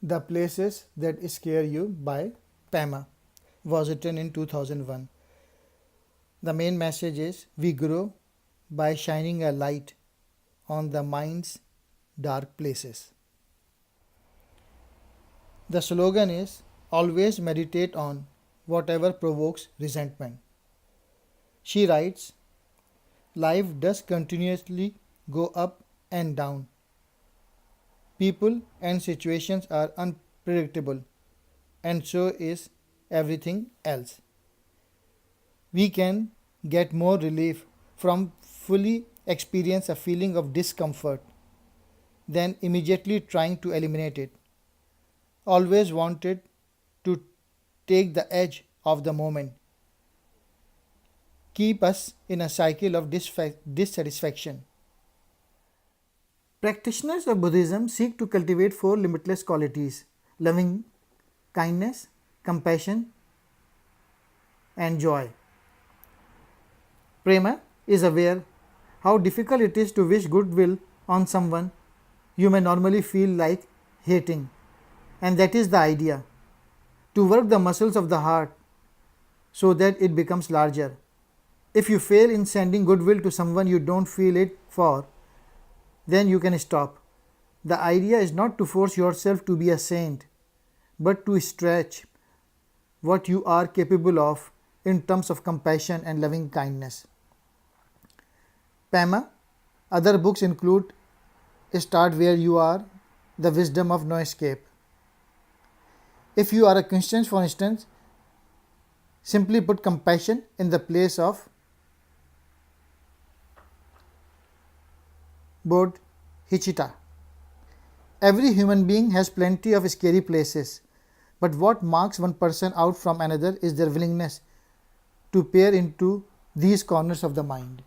The Places That Scare You by Pema was written in 2001. The main message is we grow by shining a light on the mind's dark places. The slogan is always meditate on whatever provokes resentment. She writes, life does continuously go up and down. People and situations are unpredictable, and so is everything else. We can get more relief from fully experience a feeling of discomfort than immediately trying to eliminate it. Always wanted to take the edge of the moment, keep us in a cycle of dissatisfaction. Practitioners of Buddhism seek to cultivate four limitless qualities: loving kindness, compassion, and joy. Prema is aware how difficult it is to wish goodwill on someone you may normally feel like hating, and that is the idea: to work the muscles of the heart so that it becomes larger. If you fail in sending goodwill to someone you don't feel it for, then you can stop. The idea is not to force yourself to be a saint, but to stretch what you are capable of in terms of compassion and loving kindness. Pema, other books include Start Where You Are, The Wisdom of No Escape. If you are a Christian, for instance, simply put compassion in the place of bodhicitta. Every human being has plenty of scary places, but what marks one person out from another is their willingness to peer into these corners of the mind.